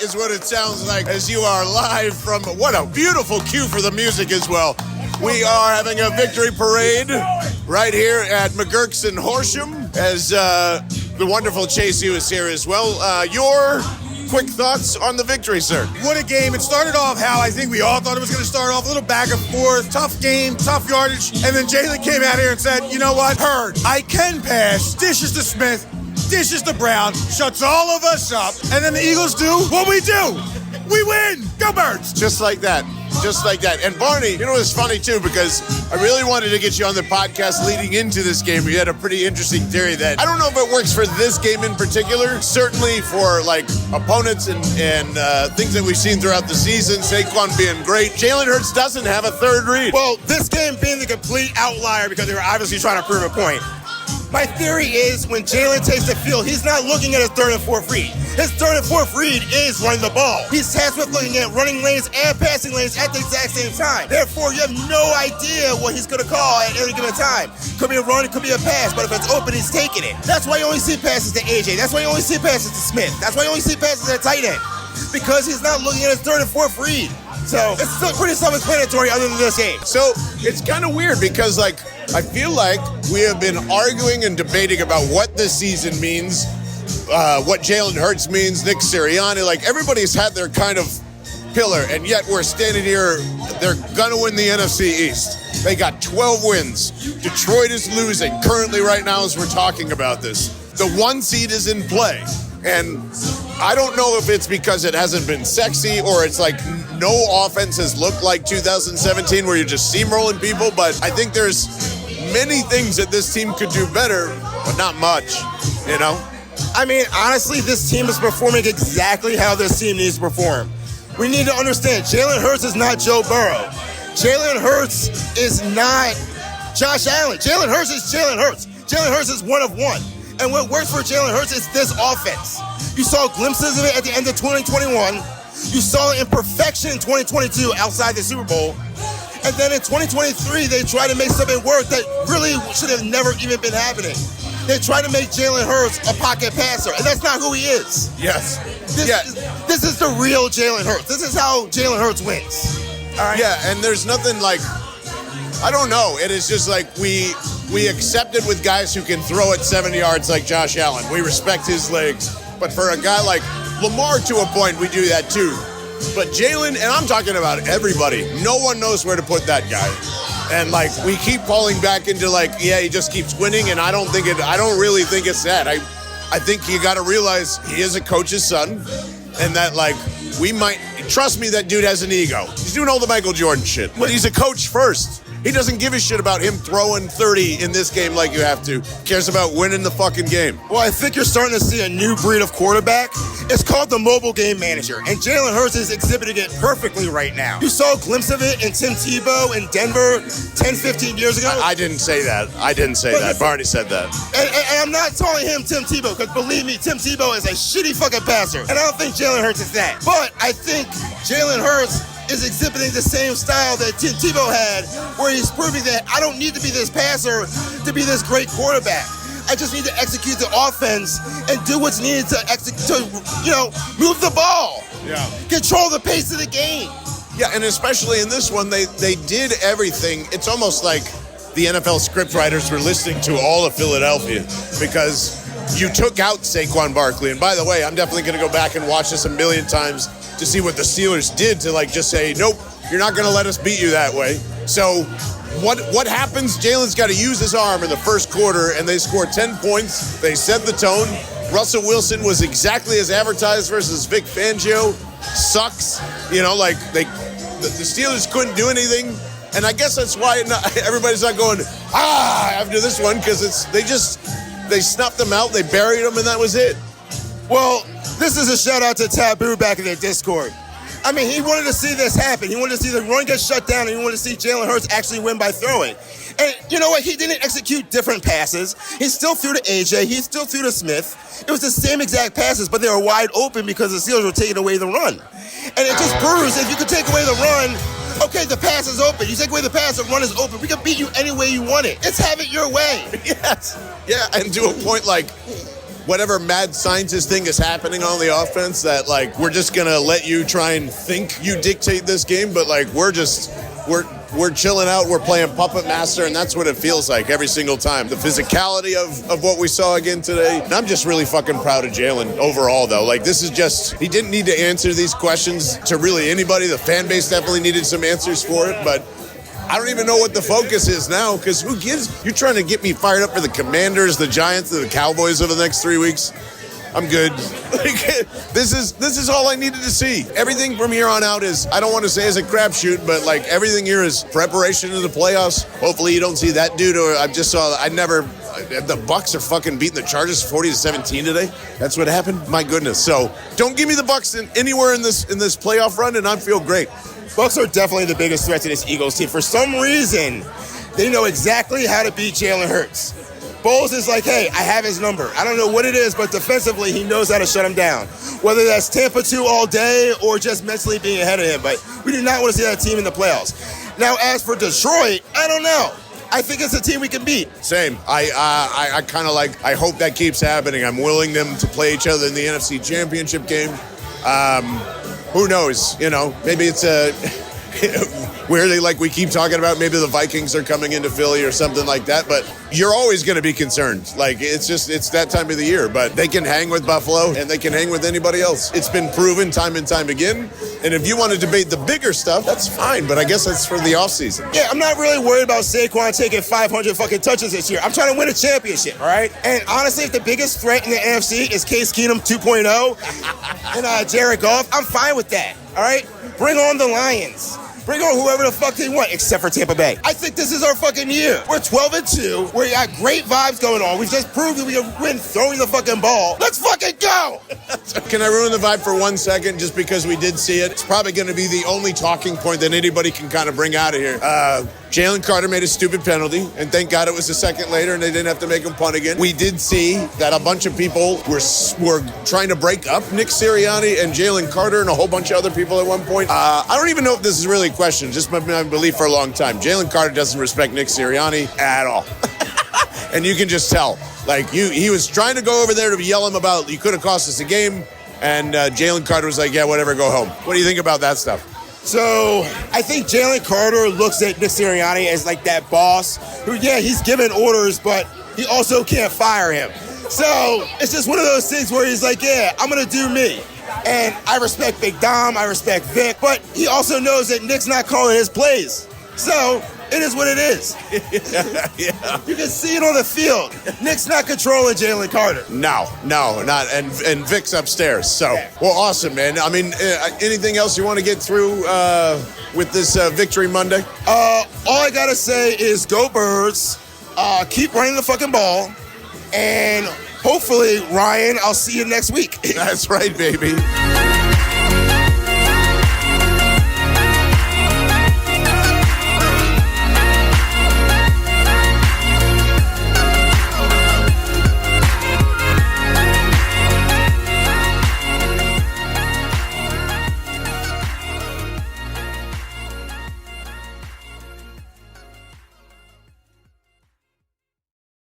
is what it sounds like as you are live from, what a beautiful cue for the music as well. We are having a victory parade right here at MaGerks in Horsham as the wonderful Chase U is here as well. Your quick thoughts on the victory, sir? What a game. It started off how I think we all thought it was going to start off, a little back and forth, tough game, tough yardage, and then Jalen came out here and said, you know what, Hurd, I can pass, dishes to Smith, dishes to Brown, shuts all of us up, and then the Eagles do what we do. We win. Go Birds. Just like that. Just like that. And Barney, you know, it's funny too, because I really wanted to get you on the podcast leading into this game. You had a pretty interesting theory that I don't know if it works for this game in particular. Certainly for like opponents and things that we've seen throughout the season, Saquon being great. Jalen Hurts doesn't have a third read. Well, this game being the complete outlier because they were obviously trying to prove a point. My theory is when Jalen takes the field, he's not looking at his third and fourth read. His third and fourth read is running the ball. He's tasked with looking at running lanes and passing lanes at the exact same time. Therefore, you have no idea what he's going to call at any given time. Could be a run, it could be a pass, but if it's open, he's taking it. That's why you only see passes to AJ. That's why you only see passes to Smith. That's why you only see passes at tight end. Because he's not looking at his third and fourth read. So it's still pretty self-explanatory other than this game. So it's kind of weird because, like, I feel like we have been arguing and debating about what this season means, what Jalen Hurts means, Nick Sirianni. Like, everybody's had their kind of pillar, and yet we're standing here. They're going to win the NFC East. They got 12 wins. Detroit is losing currently right now as we're talking about this. The 1 seed is in play. And I don't know if it's because it hasn't been sexy or it's like no offense has looked like 2017 where you're just steamrolling people, but I think there's many things that this team could do better, but not much, you know? I mean, honestly, this team is performing exactly how this team needs to perform. We need to understand, Jalen Hurts is not Joe Burrow. Jalen Hurts is not Josh Allen. Jalen Hurts is Jalen Hurts. Jalen Hurts is one of one. And what works for Jalen Hurts is this offense. You saw glimpses of it at the end of 2021. You saw it in perfection in 2022 outside the Super Bowl. And then in 2023, they tried to make something work that really should have never even been happening. They tried to make Jalen Hurts a pocket passer, and that's not who he is. Yes. This is the real Jalen Hurts. This is how Jalen Hurts wins. All right? Yeah, and there's nothing like, I don't know. It is just like we accept it with guys who can throw it 70 yards like Josh Allen. We respect his legs. But for a guy like Lamar, to a point, we do that too. But Jalen, and I'm talking about everybody, no one knows where to put that guy. And like, we keep falling back into like, yeah, he just keeps winning, and I don't really think it's that. I think you got to realize he is a coach's son, and that like, we might, trust me, that dude has an ego. He's doing all the Michael Jordan shit, but he's a coach first. He doesn't give a shit about him throwing 30 in this game like you have to. He cares about winning the fucking game. Well, I think you're starting to see a new breed of quarterback. It's called the mobile game manager, and Jalen Hurts is exhibiting it perfectly right now. You saw a glimpse of it in Tim Tebow in Denver 10, 15 years ago. I didn't say that. That. Barney said that. And I'm not calling him Tim Tebow, because believe me, Tim Tebow is a shitty fucking passer, and I don't think Jalen Hurts is that. But I think Jalen Hurts is exhibiting the same style that Tim Tebow had, where he's proving that I don't need to be this passer to be this great quarterback. I just need to execute the offense and do what's needed to move the ball. Yeah. Control the pace of the game. Yeah, and especially in this one, they did everything. It's almost like the NFL scriptwriters were listening to all of Philadelphia, because you took out Saquon Barkley. And by the way, I'm definitely going to go back and watch this a million times to see what the Steelers did to like just say, nope, you're not going to let us beat you that way. So what happens? Jalen's got to use his arm in the first quarter, and they score 10 points. They set the tone. Russell Wilson was exactly as advertised versus Vic Fangio. Sucks. You know, like the Steelers couldn't do anything. And I guess that's why everybody's not going, after this one, because they snuffed them out, they buried them, and that was it. Well, this is a shout out to Taboo back in their Discord. I mean, he wanted to see this happen. He wanted to see the run get shut down, and he wanted to see Jalen Hurts actually win by throwing. And you know what? He didn't execute different passes. He still threw to AJ. He still threw to Smith. It was the same exact passes, but they were wide open because the Steelers were taking away the run. And it just proves if you could take away the run, okay, the pass is open. You take away the pass, the run is open. We can beat you any way you want it. Let's have it your way. Yes. Yeah, and to a point, like, whatever mad scientist thing is happening on the offense that, like, we're just going to let you try and think you dictate this game, but, like, we're chilling out, we're playing puppet master, and that's what it feels like every single time. The physicality of what we saw again today. And I'm just really fucking proud of Jalen overall, though. Like, this is just, he didn't need to answer these questions to really anybody. The fan base definitely needed some answers for it, but I don't even know what the focus is now, because who gives? You're trying to get me fired up for the Commanders, the Giants, and the Cowboys over the next 3 weeks. I'm good. Like, this is all I needed to see. Everything from here on out is, I don't want to say is a crapshoot, but like everything here is preparation to the playoffs. Hopefully you don't see that dude. Or I just saw, the Bucks are fucking beating the Chargers 40-17 today. That's what happened. My goodness. So don't give me the Bucks anywhere in this playoff run, and I feel great. Bucks are definitely the biggest threat to this Eagles team. For some reason, they know exactly how to beat Jalen Hurts. Bowles is like, hey, I have his number. I don't know what it is, but defensively, he knows how to shut him down. Whether that's Tampa 2 all day or just mentally being ahead of him. But we do not want to see that team in the playoffs. Now, as for Detroit, I don't know. I think it's a team we can beat. Same. I kind of like, I hope that keeps happening. I'm willing them to play each other in the NFC Championship game. Who knows? You know, maybe it's weirdly, like we keep talking about, maybe the Vikings are coming into Philly or something like that, but you're always going to be concerned. Like, it's that time of the year, but they can hang with Buffalo and they can hang with anybody else. It's been proven time and time again. And if you want to debate the bigger stuff, that's fine, but I guess that's for the offseason. Yeah, I'm not really worried about Saquon taking 500 fucking touches this year. I'm trying to win a championship, all right? And honestly, if the biggest threat in the NFC is Case Keenum 2.0 and Jared Goff, I'm fine with that, all right? Bring on the Lions. Bring on whoever the fuck they want, except for Tampa Bay. I think this is our fucking year. We're 12-2. We got great vibes going on. We've just proved that we can win throwing the fucking ball. Let's fucking go! Can I ruin the vibe for 1 second just because we did see it? It's probably going to be the only talking point that anybody can kind of bring out of here. Jalen Carter made a stupid penalty, and thank God it was a second later and they didn't have to make him punt again. We did see that a bunch of people were trying to break up Nick Sirianni and Jalen Carter and a whole bunch of other people at one point. I don't even know if this is really a question, just my belief for a long time. Jalen Carter doesn't respect Nick Sirianni at all. And you can just tell. Like, he was trying to go over there to yell him about, you could have cost us a game, and Jalen Carter was like, yeah, whatever, go home. What do you think about that stuff? So I think Jalen Carter looks at Nick Sirianni as like that boss who, yeah, he's giving orders, but he also can't fire him. So it's just one of those things where he's like, yeah, I'm going to do me. And I respect Big Dom, I respect Vic, but he also knows that Nick's not calling his plays. So it is what it is. Yeah. You can see it on the field. Nick's not controlling Jalen Carter. No, not. And Vic's upstairs. So, yeah. Well, awesome, man. I mean, anything else you want to get through with this Victory Monday? All I got to say is go Birds. Keep running the fucking ball. And hopefully, Ryan, I'll see you next week. That's right, baby.